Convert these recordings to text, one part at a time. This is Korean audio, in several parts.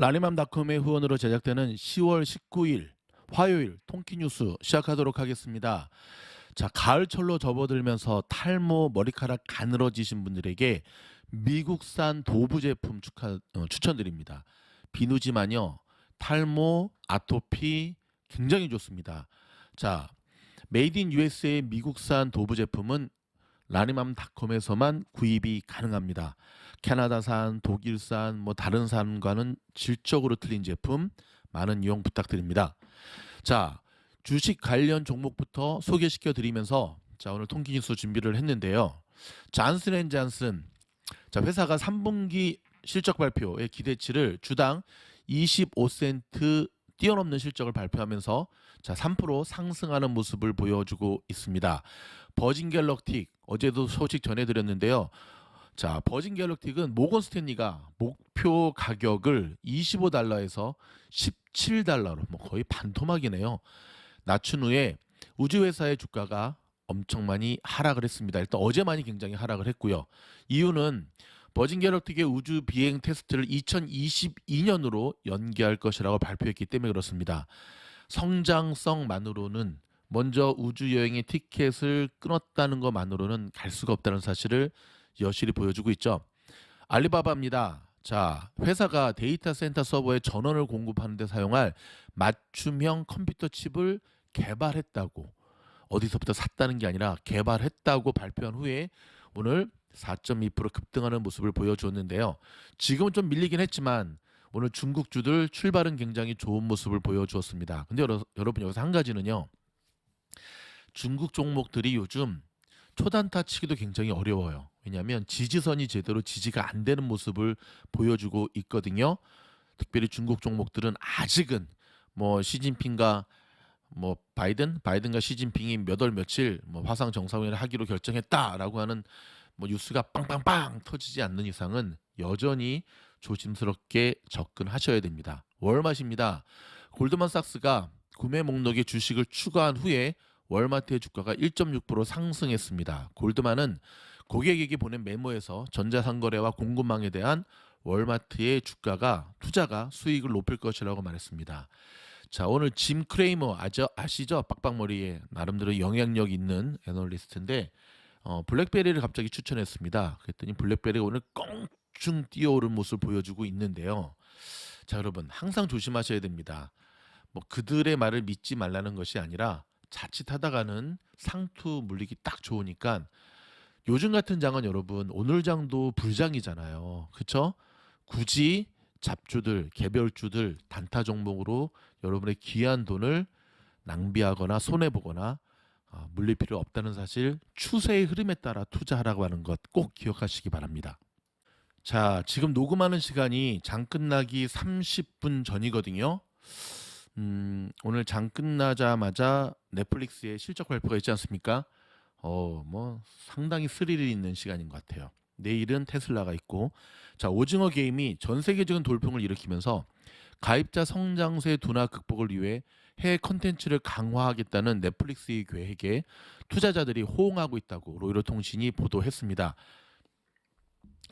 라니맘닷컴의 후원으로 제작되는 10월 19일 화요일 통키뉴스 시작하도록 하겠습니다. 자, 가을철로 접어들면서 탈모, 머리카락 가늘어지신 분들에게 미국산 도부 제품 추천드립니다. 비누지만요, 탈모, 아토피 굉장히 좋습니다. 자, 메이드 인 USA 미국산 도부 제품은 라니맘닷컴에서만 구입이 가능합니다. 캐나다산, 독일산, 다른 산과는 질적으로 틀린 제품 많은 이용 부탁드립니다. 자, 주식 관련 종목부터 소개시켜 드리면서 자, 오늘 통기뉴스 준비를 했는데요. 잔슨앤잔슨, 자, 회사가 3분기 실적 발표의 기대치를 주당 25센트 뛰어넘는 실적을 발표하면서 자, 3% 상승하는 모습을 보여주고 있습니다. 버진 갤럭틱 어제도 소식 전해드렸는데요. 자, 버진 갤럭틱은 모건 스탠리가 목표 가격을 $25에서 $17로 거의 반토막이네요. 낮춘 후에 우주회사의 주가가 엄청 많이 하락을 했습니다. 일단 어제만이 굉장히 하락을 했고요. 이유는 버진 갤럭틱의 우주 비행 테스트를 2022년으로 연기할 것이라고 발표했기 때문에 그렇습니다. 성장성만으로는 먼저 우주 여행의 티켓을 끊었다는 것만으로는 갈 수가 없다는 사실을 여실히 보여주고 있죠. 알리바바입니다. 자, 회사가 데이터 센터 서버에 전원을 공급하는 데 사용할 맞춤형 컴퓨터 칩을 개발했다고, 어디서부터 샀다는 게 아니라 개발했다고 발표한 후에 오늘 4.2% 급등하는 모습을 보여주었는데요. 지금은 좀 밀리긴 했지만 오늘 중국주들 출발은 굉장히 좋은 모습을 보여주었습니다. 근데 여러분 여기서 한 가지는요. 중국 종목들이 요즘 초단타 치기도 굉장히 어려워요. 왜냐하면 지지선이 제대로 지지가 안 되는 모습을 보여주고 있거든요. 특별히 중국 종목들은 아직은 시진핑과 바이든과 시진핑이 몇 월 며칠 화상 정상회의를 하기로 결정했다라고 하는 뉴스가 빵빵빵 터지지 않는 이상은 여전히 조심스럽게 접근하셔야 됩니다. 월마트입니다. 골드만삭스가 구매 목록에 주식을 추가한 후에 월마트의 주가가 1.6% 상승했습니다. 골드만은 고객에게 보낸 메모에서 전자상거래와 공급망에 대한 월마트의 투자가 수익을 높일 것이라고 말했습니다. 자, 오늘 짐 크레이머 아시죠? 빡빡머리에 나름대로 영향력 있는 애널리스트인데 블랙베리를 갑자기 추천했습니다. 그랬더니 블랙베리가 오늘 껑충 뛰어오른 모습을 보여주고 있는데요. 자, 여러분 항상 조심하셔야 됩니다. 그들의 말을 믿지 말라는 것이 아니라 자칫하다가는 상투 물리기 딱 좋으니까 요즘 같은 장은 여러분 오늘 장도 불장이잖아요. 그렇죠? 굳이 잡주들, 개별주들, 단타 종목으로 여러분의 귀한 돈을 낭비하거나 손해보거나 물릴 필요 없다는 사실, 추세의 흐름에 따라 투자하라고 하는 것 꼭 기억하시기 바랍니다. 자, 지금 녹음하는 시간이 장 끝나기 30분 전이거든요. 오늘 장 끝나자마자 넷플릭스의 실적 발표가 있지 않습니까? 상당히 스릴이 있는 시간인 것 같아요. 내일은 테슬라가 있고, 자, 오징어 게임이 전 세계적인 돌풍을 일으키면서 가입자 성장세 둔화 극복을 위해 해외 컨텐츠를 강화하겠다는 넷플릭스의 계획에 투자자들이 호응하고 있다고 로이터 통신이 보도했습니다.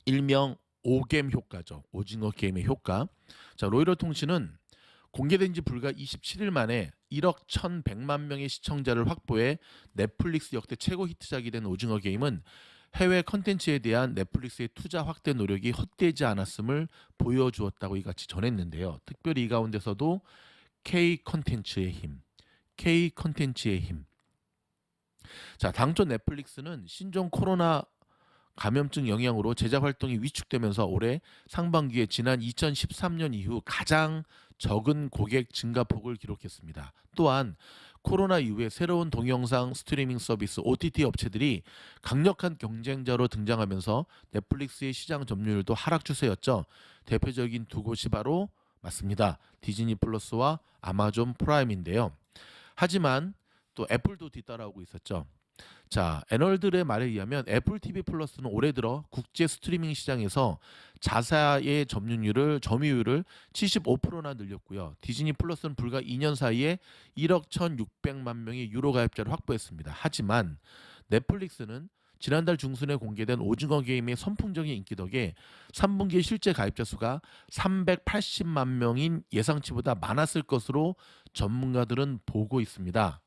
일명 오겜 효과죠. 오징어 게임의 효과. 자, 로이터 통신은 공개된 지 불과 27일 만에 1억 1,100만 명의 시청자를 확보해 넷플릭스 역대 최고 히트작이 된 오징어 게임은 해외 컨텐츠에 대한 넷플릭스의 투자 확대 노력이 헛되지 않았음을 보여주었다고 이같이 전했는데요. 특별히 이 가운데서도 K 컨텐츠의 힘. 자, 당초 넷플릭스는 신종 코로나 감염증 영향으로 제작 활동이 위축되면서 올해 상반기에 지난 2013년 이후 가장 적은 고객 증가폭을 기록했습니다. 또한 코로나 이후에 새로운 동영상 스트리밍 서비스 OTT 업체들이 강력한 경쟁자로 등장하면서 넷플릭스의 시장 점유율도 하락 추세였죠. 대표적인 두 곳이 바로 맞습니다. 디즈니 플러스와 아마존 프라임인데요. 하지만 또 애플도 뒤따라오고 있었죠. 자, 애널들의 말에 의하면 애플 TV 플러스는 올해 들어 국제 스트리밍 시장에서 자사의 점유율을 75%나 늘렸고요. 디즈니 플러스는 불과 2년 사이에 1억 1,600만 명의 유료 가입자를 확보했습니다. 하지만 넷플릭스는 지난달 중순에 공개된 오징어 게임의 선풍적인 인기 덕에 3분기 실제 가입자 수가 380만 명인 예상치보다 많았을 것으로 전문가들은 보고 있습니다.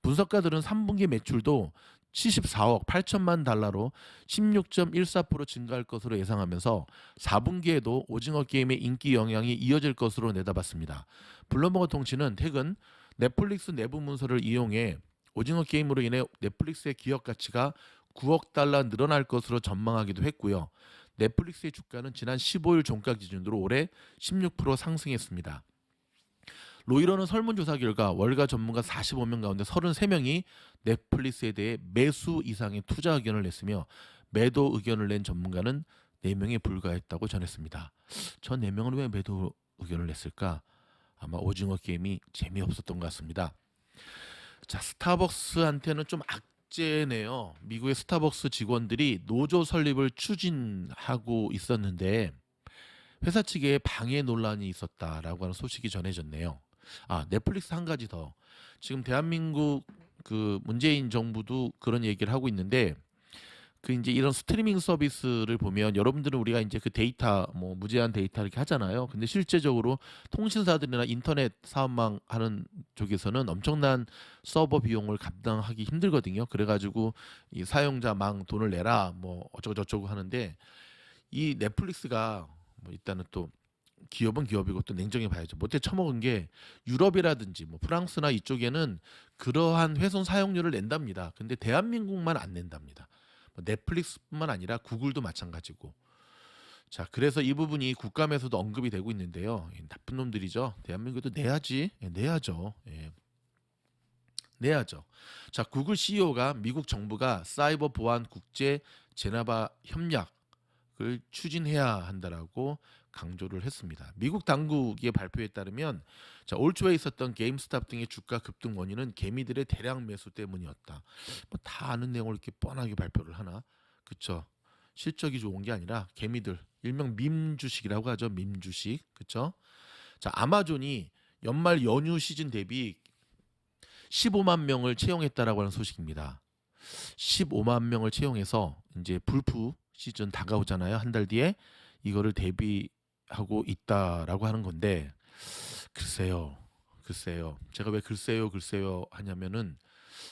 분석가들은 3분기 매출도 74억 8천만 달러로 16.14% 증가할 것으로 예상하면서 4분기에도 오징어 게임의 인기 영향이 이어질 것으로 내다봤습니다. 블룸버그 통신은 최근 넷플릭스 내부 문서를 이용해 오징어 게임으로 인해 넷플릭스의 기업 가치가 9억 달러 늘어날 것으로 전망하기도 했고요. 넷플릭스의 주가는 지난 15일 종가 기준으로 올해 16% 상승했습니다. 로이러는 설문조사 결과 월가 전문가 45명 가운데 33명이 넷플릭스에 대해 매수 이상의 투자 의견을 냈으며 매도 의견을 낸 전문가는 4명에 불과했다고 전했습니다. 저 4명은 왜 매도 의견을 냈을까? 아마 오징어 게임이 재미없었던 것 같습니다. 자, 스타벅스한테는 좀 악재네요. 미국의 스타벅스 직원들이 노조 설립을 추진하고 있었는데 회사 측에 방해 논란이 있었다라고 하는 소식이 전해졌네요. 넷플릭스 한 가지 더. 지금 대한민국 그 문재인 정부도 그런 얘기를 하고 있는데 그 이제 이런 스트리밍 서비스를 보면 여러분들은 우리가 이제 그 데이터 뭐 무제한 데이터 이렇게 하잖아요. 근데 실제적으로 통신사들이나 인터넷 사업망 하는 쪽에서는 엄청난 서버 비용을 감당하기 힘들거든요. 그래가지고 이 사용자 망 돈을 내라 뭐 어쩌고 저쩌고 하는데 이 넷플릭스가 뭐 일단은 또 기업은 기업이고 또 냉정히 봐야죠. 못해 처먹은 게 유럽이라든지 뭐 프랑스나 이쪽에는 그러한 훼손 사용료를 낸답니다. 근데 대한민국만 안 낸답니다. 뭐 넷플릭스뿐만 아니라 구글도 마찬가지고. 자, 그래서 이 부분이 국감에서도 언급이 되고 있는데요. 나쁜 놈들이죠. 대한민국도 내야지, 내야죠. 내야죠. 자, 구글 CEO가 미국 정부가 사이버 보안 국제 제네바 협약을 추진해야 한다라고 강조를 했습니다. 미국 당국의 발표에 따르면 자, 올 초에 있었던 게임스탑 등의 주가 급등 원인은 개미들의 대량 매수 때문이었다. 뭐 다 아는 내용을 이렇게 뻔하게 발표를 하나? 그쵸? 실적이 좋은 게 아니라 개미들, 일명 밈 주식이라고 하죠. 밈 주식. 그쵸? 자, 아마존이 연말 연휴 시즌 대비 15만 명을 채용했다라고 하는 소식입니다. 15만 명을 채용해서 이제 불프 시즌 다가오잖아요. 한 달 뒤에 이거를 대비하고 있다라고 하는 건데 글쎄요. 제가 왜 글쎄요 하냐면은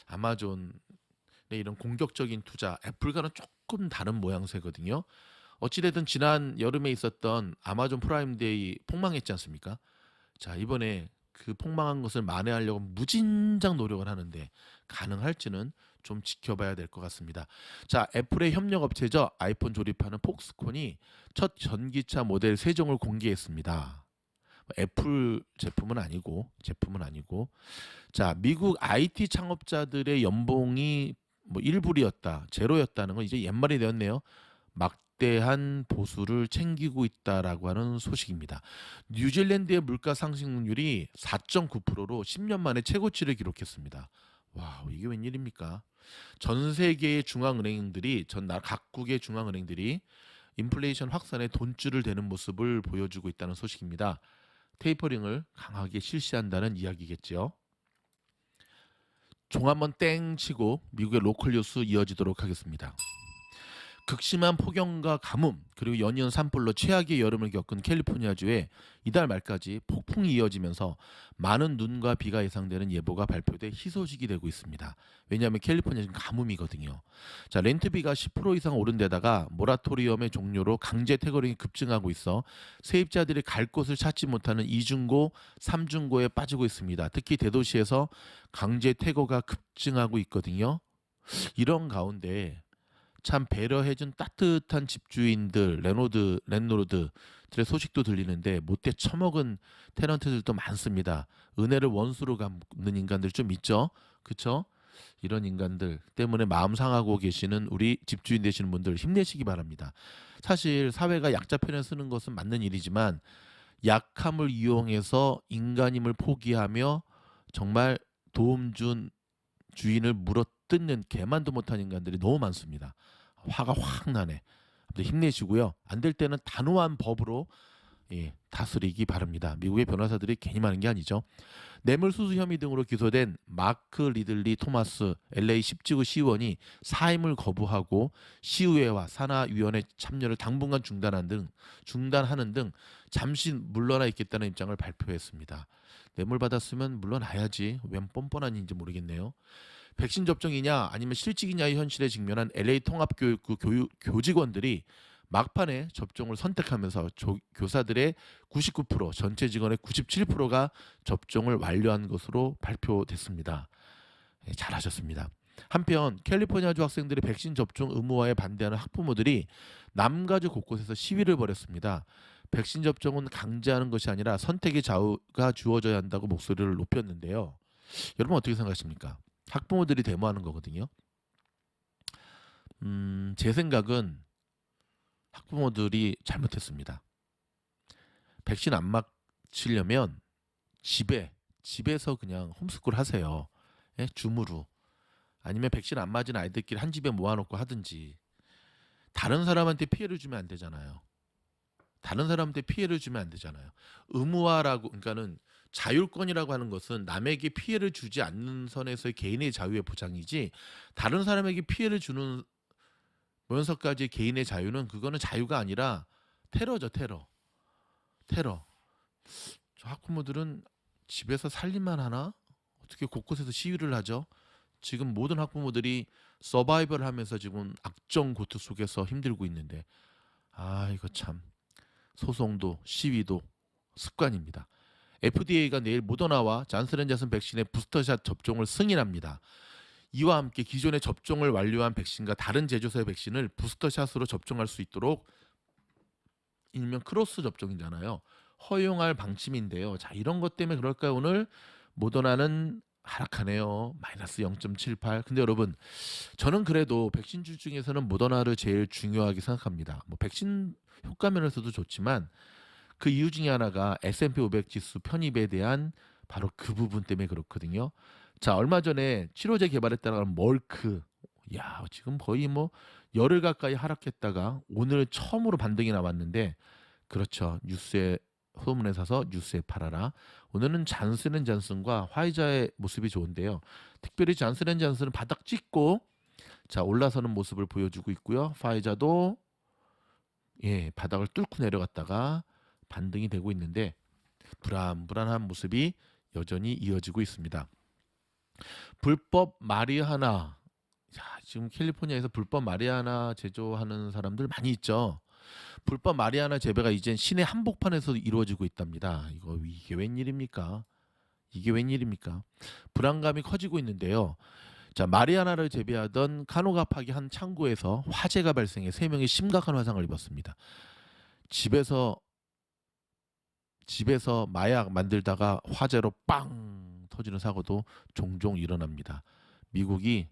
아마존의 이런 공격적인 투자 애플과는 조금 다른 모양새거든요. 어찌됐든 지난 여름에 있었던 아마존 프라임데이 폭망했지 않습니까? 자, 이번에 그 폭망한 것을 만회하려고 무진장 노력을 하는데 가능할지는 좀 지켜봐야 될 것 같습니다. 자, 애플의 협력 업체죠. 아이폰 조립하는 폭스콘이 첫 전기차 모델 3종을 공개했습니다. 애플 제품은 아니고 자, 미국 IT 창업자들의 연봉이 뭐 1불이었다, 제로였다는 건 이제 옛말이 되었네요. 막대한 보수를 챙기고 있다라고 하는 소식입니다. 뉴질랜드의 물가 상승률이 4.9%로 10년 만에 최고치를 기록했습니다. 와, 이게 웬일입니까? 전 세계의 중앙은행들이 각국의 중앙은행들이 인플레이션 확산에 돈줄을 대는 모습을 보여주고 있다는 소식입니다. 테이퍼링을 강하게 실시한다는 이야기겠죠. 종 한번 땡 치고 미국의 로컬 뉴스 이어지도록 하겠습니다. 극심한 폭염과 가뭄 그리고 연이은 산불로 최악의 여름을 겪은 캘리포니아주에 이달 말까지 폭풍이 이어지면서 많은 눈과 비가 예상되는 예보가 발표돼 희소식이 되고 있습니다. 왜냐하면 캘리포니아 지금 가뭄이거든요. 자, 렌트비가 10% 이상 오른 데다가 모라토리엄의 종료로 강제 퇴거령이 급증하고 있어 세입자들이 갈 곳을 찾지 못하는 이중고, 삼중고에 빠지고 있습니다. 특히 대도시에서 강제 퇴거가 급증하고 있거든요. 이런 가운데 참 배려해준 따뜻한 집주인들, 랜드로드들의 소식도 들리는데 못돼 처먹은 테넌트들도 많습니다. 은혜를 원수로 갚는 인간들 좀 있죠, 그쵸? 이런 인간들 때문에 마음 상하고 계시는 우리 집주인 되시는 분들 힘내시기 바랍니다. 사실 사회가 약자 편에 쓰는 것은 맞는 일이지만 약함을 이용해서 인간임을 포기하며 정말 도움 준 주인을 물어뜯는 개만도 못한 인간들이 너무 많습니다. 화가 확 나네. 힘내시고요. 안 될 때는 단호한 법으로 다스리기 바랍니다. 미국의 변호사들이 괜히 많은 게 아니죠. 뇌물수수 혐의 등으로 기소된 마크 리들리 토마스 LA 10지구 시의원이 사임을 거부하고 시의회와 산하위원회 참여를 당분간 중단하는 등 잠시 물러나 있겠다는 입장을 발표했습니다. 뇌물 받았으면 물러나야지. 웬 뻔뻔한인지 모르겠네요. 백신 접종이냐 아니면 실직이냐의 현실에 직면한 LA 통합교육부 교직원들이 막판에 접종을 선택하면서 교사들의 99%, 전체 직원의 97%가 접종을 완료한 것으로 발표됐습니다. 잘하셨습니다. 한편 캘리포니아주 학생들의 백신 접종 의무화에 반대하는 학부모들이 남가주 곳곳에서 시위를 벌였습니다. 백신 접종은 강제하는 것이 아니라 선택의 자유가 주어져야 한다고 목소리를 높였는데요. 여러분 어떻게 생각하십니까? 학부모들이 데모하는 거거든요. 제 생각은 학부모들이 잘못했습니다. 백신 안 맞히려면 집에서 그냥 홈스쿨 하세요. 줌으로. 아니면 백신 안 맞은 아이들끼리 한 집에 모아놓고 하든지. 다른 사람한테 피해를 주면 안 되잖아요. 의무화라고, 그러니까는 자율권이라고 하는 것은 남에게 피해를 주지 않는 선에서의 개인의 자유의 보장이지, 다른 사람에게 피해를 주는 면서까지 개인의 자유는 그거는 자유가 아니라 테러죠. 테러. 저 학부모들은 집에서 살림만 하나? 어떻게 곳곳에서 시위를 하죠? 지금 모든 학부모들이 서바이벌 하면서 지금 악정고투 속에서 힘들고 있는데, 이거 참 소송도 시위도 습관입니다. FDA가 내일 모더나와 잔슨앤존슨 백신의 부스터샷 접종을 승인합니다. 이와 함께 기존의 접종을 완료한 백신과 다른 제조사의 백신을 부스터샷으로 접종할 수 있도록, 일명 크로스 접종이잖아요. 허용할 방침인데요. 자, 이런 것 때문에 그럴까요? 오늘 모더나는 하락하네요. 마이너스 0.78. 근데 여러분, 저는 그래도 백신주 중에서는 모더나를 제일 중요하게 생각합니다. 뭐 백신 효과 면에서도 좋지만 그 이유 중에 하나가 S&P 500 지수 편입에 대한 바로 그 부분 때문에 그렇거든요. 자, 얼마 전에 치료제 개발했다는 멀크, 지금 거의 뭐 열흘 가까이 하락했다가 오늘 처음으로 반등이 나왔는데, 그렇죠. 뉴스에 소문에 사서 뉴스에 팔아라. 오늘은 잔슨앤존슨과 화이자의 모습이 좋은데요. 특별히 잔슨앤존슨은 바닥 찍고 자 올라서는 모습을 보여주고 있고요. 화이자도 바닥을 뚫고 내려갔다가 반등이 되고 있는데 불안불안한 모습이 여전히 이어지고 있습니다. 불법 마리화나, 지금 캘리포니아에서 불법 마리화나 제조하는 사람들 많이 있죠. 불법 마리화나 재배가 이젠 시내 한복판에서 이루어지고 있답니다. 이게 웬일입니까? 불안감이 커지고 있는데요. 자, 마리아나를 재배하던 카노가파기 한 창고에서 화재가 발생해 3명이 심각한 화상을 입었습니다. 집에서 마약 만들다가 화재로 빵 터지는 사고도 종종 일어납니다. 미국이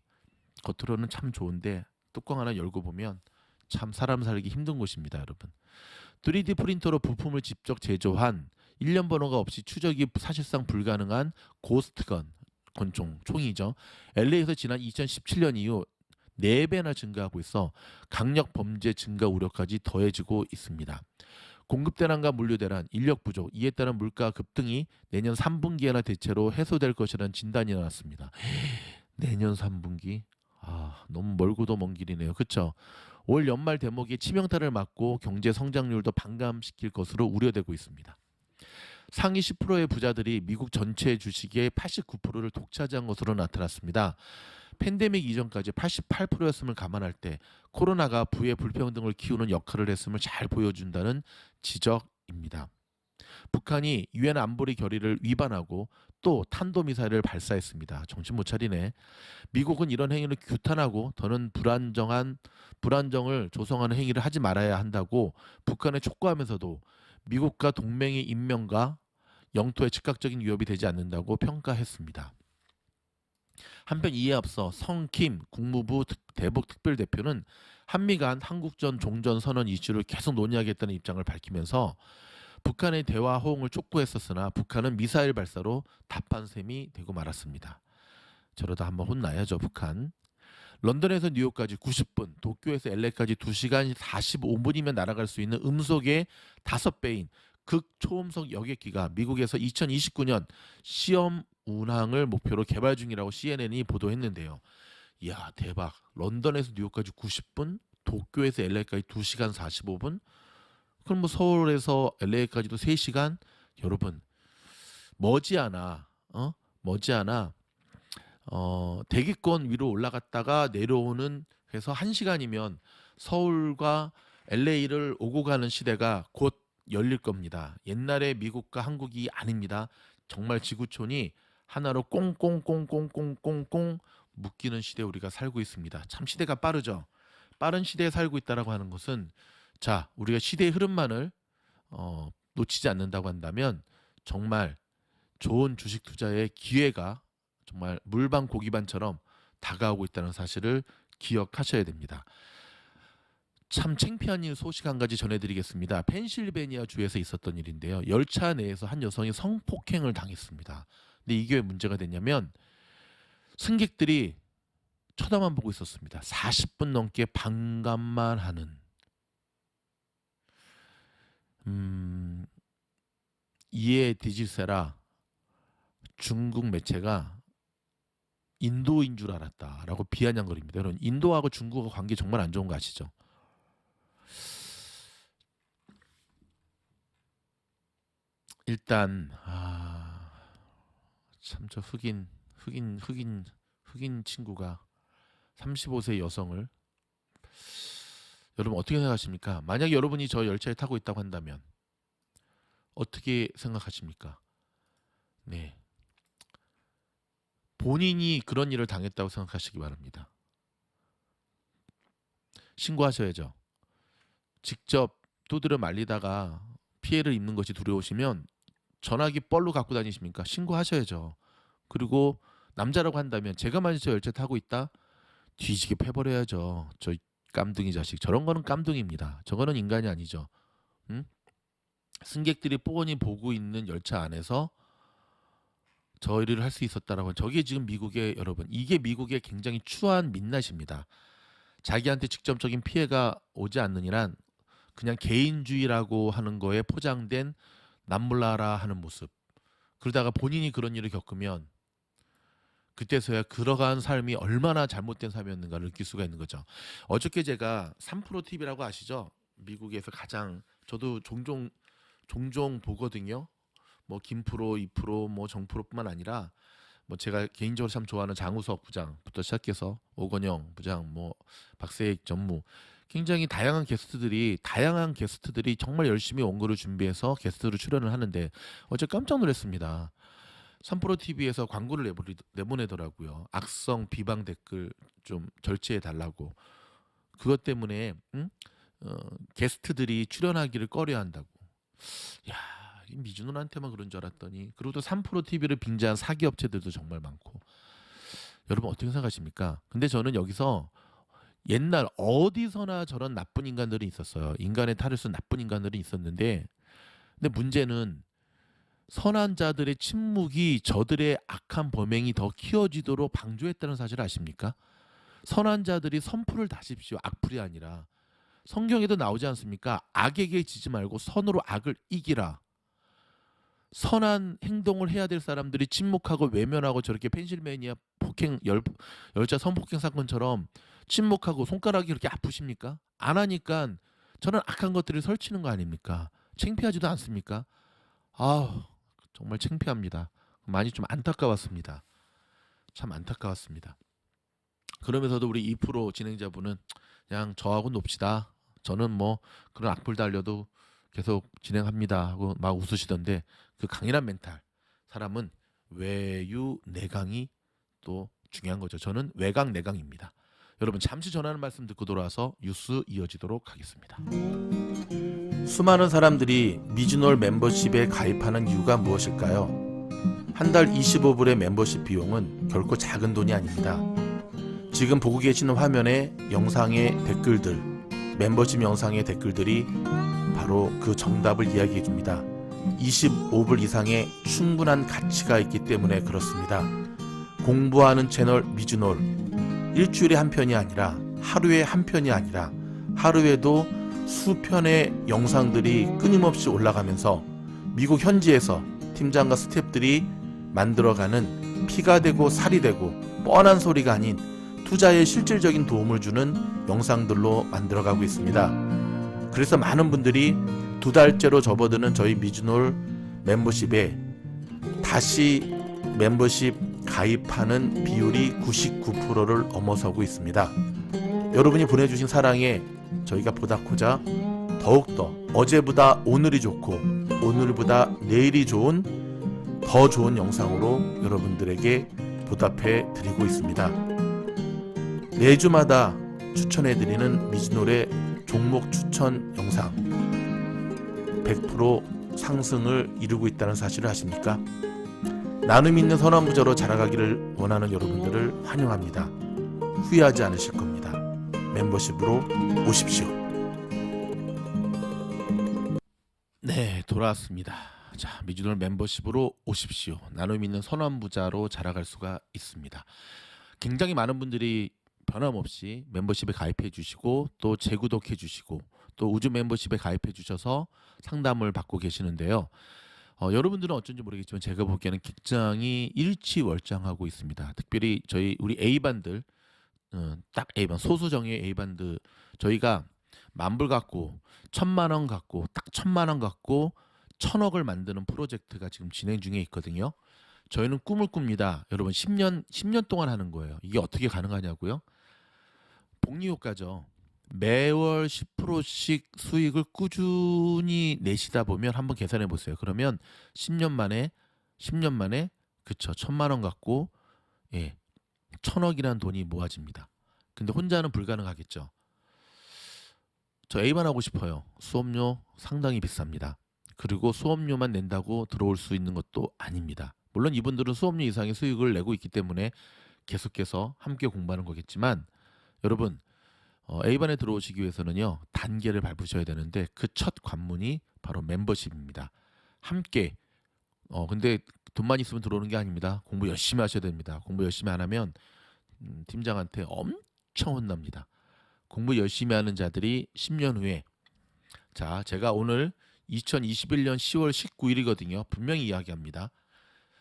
겉으로는 참 좋은데 뚜껑 하나 열고 보면 참 사람 살기 힘든 곳입니다, 여러분. 3D 프린터로 부품을 직접 제조한 1년 번호가 없이 추적이 사실상 불가능한 고스트건, 총이죠. LA에서 지난 2017년 이후 4배나 증가하고 있어 강력 범죄 증가 우려까지 더해지고 있습니다. 공급 대란과 물류 대란, 인력 부족, 이에 따른 물가 급등이 내년 3분기에나 대체로 해소될 것이라는 진단이 나왔습니다. 내년 3분기? 너무 멀고도 먼 길이네요. 그렇죠? 올 연말 대목에 치명타를 맞고 경제 성장률도 반감시킬 것으로 우려되고 있습니다. 상위 10%의 부자들이 미국 전체 주식의 89%를 독차지한 것으로 나타났습니다. 팬데믹 이전까지 88%였음을 감안할 때 코로나가 부의 불평등을 키우는 역할을 했음을 잘 보여준다는 지적입니다. 북한이 유엔 안보리 결의를 위반하고 또 탄도미사일을 발사했습니다. 정신 못 차리네. 미국은 이런 행위를 규탄하고 더는 불안정을 조성하는 행위를 하지 말아야 한다고 북한에 촉구하면서도 미국과 동맹의 인명과 영토에 즉각적인 위협이 되지 않는다고 평가했습니다. 한편 이에 앞서 성킴 국무부 대북 특별대표는 한미 간 한국전 종전 선언 이슈를 계속 논의하겠다는 입장을 밝히면서 북한의 대화 호응을 촉구했었으나 북한은 미사일 발사로 답한 셈이 되고 말았습니다. 저러다 한번 혼나야죠, 북한. 런던에서 뉴욕까지 90분, 도쿄에서 LA까지 2시간 45분이면 날아갈 수 있는 음속의 5배인 극초음속 여객기가 미국에서 2029년 시험 운항을 목표로 개발 중이라고 CNN이 보도했는데요. 이야, 대박. 런던에서 뉴욕까지 90분, 도쿄에서 LA까지 2시간 45분. 그럼 뭐 서울에서 LA까지도 3시간. 여러분, 머지않아 대기권 위로 올라갔다가 내려오는 해서 1시간이면 서울과 LA를 오고 가는 시대가 곧 열릴 겁니다. 옛날에 미국과 한국이 아닙니다. 정말 지구촌이 하나로 꽁꽁꽁꽁꽁꽁꽁 묶이는 시대에 우리가 살고 있습니다. 참 시대가 빠르죠. 빠른 시대에 살고 있다라고 하는 것은, 자, 우리가 시대의 흐름만을 놓치지 않는다고 한다면 정말 좋은 주식 투자의 기회가 정말 물반 고기반처럼 다가오고 있다는 사실을 기억하셔야 됩니다. 참 창피한 일 소식 한 가지 전해드리겠습니다. 펜실베니아 주에서 있었던 일인데요. 열차 내에서 한 여성이 성폭행을 당했습니다. 근데 이게 왜 문제가 됐냐면 승객들이 쳐다만 보고 있었습니다. 40분 넘게 반감만 하는 이에 디지세라 중국 매체가 인도인 줄 알았다라고 비아냥거립니다. 여러분, 인도하고 중국하고 관계 정말 안 좋은 거 아시죠? 일단 참 저 흑인 친구가 35세 여성을, 여러분 어떻게 생각하십니까? 만약에 여러분이 저 열차에 타고 있다고 한다면 어떻게 생각하십니까? 네, 본인이 그런 일을 당했다고 생각하시기 바랍니다. 신고하셔야죠. 직접 두드려 말리다가 피해를 입는 것이 두려우시면 전화기 뻘로 갖고 다니십니까? 신고하셔야죠. 그리고 남자라고 한다면 제가 만약 저 열차 타고 있다, 뒤지게 패버려야죠. 저 깜둥이 자식. 저런 거는 깜둥이입니다. 저거는 인간이 아니죠. 응? 승객들이 뻔히 보고 있는 열차 안에서 저 일을 할 수 있었다라고. 저게 지금 미국의, 여러분, 이게 미국의 굉장히 추한 민낯입니다. 자기한테 직접적인 피해가 오지 않느니란 그냥 개인주의라고 하는 거에 포장된 남몰라라 하는 모습. 그러다가 본인이 그런 일을 겪으면 그때서야 그러한 삶이 얼마나 잘못된 삶이었는가를 느낄 수가 있는 거죠. 어저께 제가 3프로 TV라고 아시죠? 미국에서 가장, 저도 종종 보거든요. 뭐 김프로, 2프로, 뭐 정프로뿐만 아니라 뭐 제가 개인적으로 참 좋아하는 장우석 부장부터 시작해서 오건영 부장, 뭐 박세익 전무, 굉장히 다양한 게스트들이 정말 열심히 원고를 준비해서 게스트로 출연을 하는데 어제 깜짝 놀랐습니다. 3프로 TV에서 광고를 내보내더라고요. 악성 비방 댓글 좀 절제해 달라고. 그것 때문에 게스트들이 출연하기를 꺼려한다고. 야, 미준호한테만 그런 줄 알았더니, 그리고 또 3프로 TV를 빙자한 사기 업체들도 정말 많고. 여러분 어떻게 생각하십니까? 근데 저는 여기서 옛날 어디서나 저런 나쁜 인간들이 있었어요. 인간의 탈을 쓴 나쁜 인간들이 있었는데, 근데 문제는 선한 자들의 침묵이 저들의 악한 범행이 더 키워지도록 방조했다는 사실 아십니까? 선한 자들이 선풀을 다십시오. 악풀이 아니라. 성경에도 나오지 않습니까? 악에게 지지 말고 선으로 악을 이기라. 선한 행동을 해야 될 사람들이 침묵하고 외면하고 저렇게 펜실베니아 열차 성폭행 사건처럼 침묵하고 손가락이 그렇게 아프십니까? 안 하니까 저는 악한 것들을 설치는 거 아닙니까? 창피하지도 않습니까? 아우, 정말 창피합니다. 많이 좀 안타까웠습니다. 참 안타까웠습니다. 그러면서도 우리 2프로 진행자분은 그냥 저하고 놉시다. 저는 뭐 그런 악플 달려도 계속 진행합니다 하고 막 웃으시던데, 그 강인한 멘탈, 사람은 외유 내강이 또 중요한 거죠. 저는 외강 내강입니다. 여러분 잠시 전하는 말씀 듣고 돌아와서 뉴스 이어지도록 하겠습니다. 수많은 사람들이 미즈놀 멤버십에 가입하는 이유가 무엇일까요? 한 달 25불의 멤버십 비용은 결코 작은 돈이 아닙니다. 지금 보고 계시는 화면의 영상의 댓글들, 멤버십 영상의 댓글들이 바로 그 정답을 이야기해 줍니다. 25불 이상의 충분한 가치가 있기 때문에 그렇습니다. 공부하는 채널 미즈놀, 일주일에 한 편이 아니라 하루에 한 편이 아니라 하루에도 수편의 영상들이 끊임없이 올라가면서 미국 현지에서 팀장과 스태프들이 만들어가는 피가 되고 살이 되고 뻔한 소리가 아닌 투자에 실질적인 도움을 주는 영상들로 만들어가고 있습니다. 그래서 많은 분들이 2달째로 접어드는 저희 미즈놀 멤버십에 다시 멤버십 가입하는 비율이 99%를 넘어서고 있습니다. 여러분이 보내주신 사랑에 저희가 보답하자 더욱더 어제보다 오늘이 좋고 오늘보다 내일이 좋은 더 좋은 영상으로 여러분들에게 보답해 드리고 있습니다. 매주마다 추천해드리는 미즈놀의 종목 추천 영상 100% 상승을 이루고 있다는 사실을 아십니까? 나눔 있는 선한부자로 자라가기를 원하는 여러분들을 환영합니다. 후회하지 않으실 겁니다. 멤버십으로 오십시오. 네, 돌아왔습니다. 자, 미즈놀 멤버십으로 오십시오. 나눔 있는 선한부자로 자라갈 수가 있습니다. 굉장히 많은 분들이 변함없이 멤버십에 가입해 주시고 또 재구독해 주시고 또 우주 멤버십에 가입해 주셔서 상담을 받고 계시는데요. 여러분들은 어쩐지 모르겠지만 제가 보기에는 굉장히 일치월장하고 있습니다. 특별히 우리 A반들, 딱 A반, 소수 정예의 A반들, 저희가 만불 갖고 1,000만 원 갖고 딱 1,000만 원 갖고 1,000억을 만드는 프로젝트가 지금 진행 중에 있거든요. 저희는 꿈을 꿉니다. 여러분 10년 동안 하는 거예요. 이게 어떻게 가능하냐고요? 복리효과죠. 매월 10%씩 수익을 꾸준히 내시다 보면 한번 계산해 보세요. 그러면 10년 만에 그쵸, 1,000만 원 갖고 1,000억이라는 돈이 모아집니다. 근데 혼자는 불가능하겠죠. 저 A반 하고 싶어요. 수업료 상당히 비쌉니다. 그리고 수업료만 낸다고 들어올 수 있는 것도 아닙니다. 물론 이분들은 수업료 이상의 수익을 내고 있기 때문에 계속해서 함께 공부하는 거겠지만 여러분 A반에 들어오시기 위해서는요 단계를 밟으셔야 되는데 그 첫 관문이 바로 멤버십입니다. 함께 근데 돈만 있으면 들어오는 게 아닙니다. 공부 열심히 하셔야 됩니다. 공부 열심히 안 하면 팀장한테 엄청 혼납니다. 공부 열심히 하는 자들이 10년 후에 자 제가 오늘 2021년 10월 19일이거든요. 분명히 이야기합니다.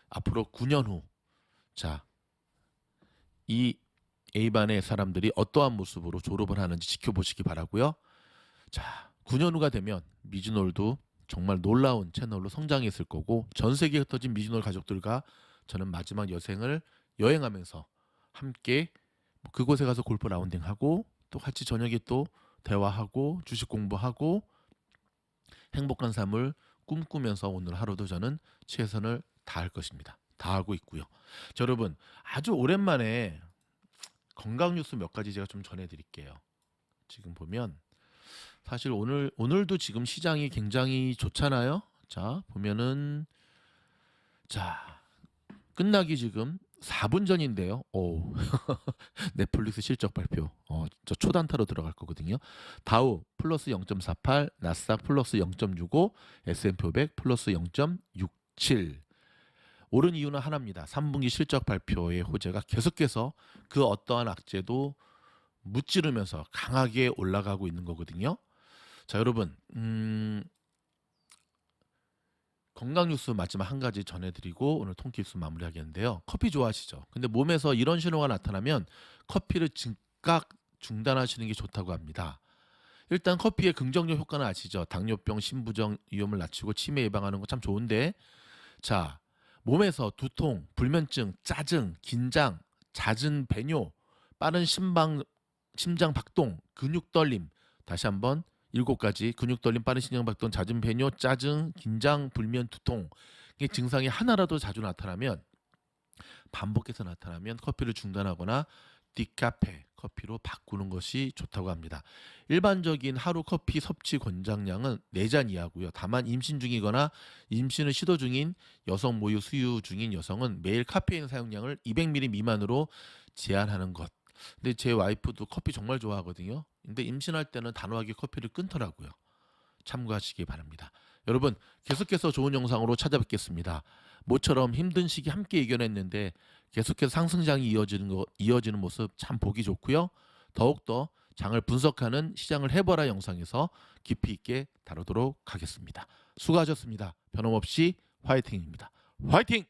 앞으로 9년 후 자 이 A반의 사람들이 어떠한 모습으로 졸업을 하는지 지켜보시기 바라고요. 자, 9년 후가 되면 미즈놀도 정말 놀라운 채널로 성장했을 거고 전 세계에 흩어진 미즈놀 가족들과 저는 마지막 여생을 여행하면서 함께 그곳에 가서 골프 라운딩하고 또 같이 저녁에 또 대화하고 주식 공부하고 행복한 삶을 꿈꾸면서 오늘 하루도 저는 최선을 다할 것입니다. 다하고 있고요. 자, 여러분 아주 오랜만에 건강 뉴스 몇 가지 제가 좀 전해드릴게요. 지금 보면 사실 오늘도 지금 시장이 굉장히 좋잖아요. 자 보면은 자 끝나기 지금 4분 전인데요. 오 넷플릭스 실적 발표. 저 초단타로 들어갈 거거든요. 다우 플러스 0.48, 나스닥 플러스 0.65, S&P 500 플러스 0.67. 오른 이유는 하나입니다. 3분기 실적 발표의 호재가 계속해서 그 어떠한 악재도 무찌르면서 강하게 올라가고 있는 거거든요. 자 여러분 건강 뉴스 마지막 한 가지 전해드리고 오늘 통기뉴스 마무리하겠는데요. 커피 좋아하시죠? 근데 몸에서 이런 신호가 나타나면 커피를 즉각 중단하시는 게 좋다고 합니다. 일단 커피의 긍정적 효과는 아시죠? 당뇨병, 심부정 위험을 낮추고 치매 예방하는 거 참 좋은데 자 몸에서 두통, 불면증, 짜증, 긴장, 잦은 배뇨, 빠른 심장 박동, 근육 떨림 다시 한번 7가지 근육 떨림, 빠른 심장 박동, 잦은 배뇨, 짜증, 긴장, 불면, 두통 이 증상이 하나라도 자주 나타나면 반복해서 나타나면 커피를 중단하거나 디카페 커피로 바꾸는 것이 좋다고 합니다. 일반적인 하루 커피 섭취 권장량은 4잔 이하고요. 다만 임신 중이거나 임신을 시도 중인 여성 모유 수유 중인 여성은 매일 카페인 사용량을 200ml 미만으로 제한하는 것. 근데 제 와이프도 커피 정말 좋아하거든요. 근데 임신할 때는 단호하게 커피를 끊더라고요. 참고하시기 바랍니다. 여러분 계속해서 좋은 영상으로 찾아뵙겠습니다. 모처럼 힘든 시기 함께 이겨냈는데 계속해서 상승장이 이어지는 모습 참 보기 좋고요. 더욱더 장을 분석하는 시장을 해봐라 영상에서 깊이 있게 다루도록 하겠습니다. 수고하셨습니다. 변함없이 화이팅입니다. 화이팅!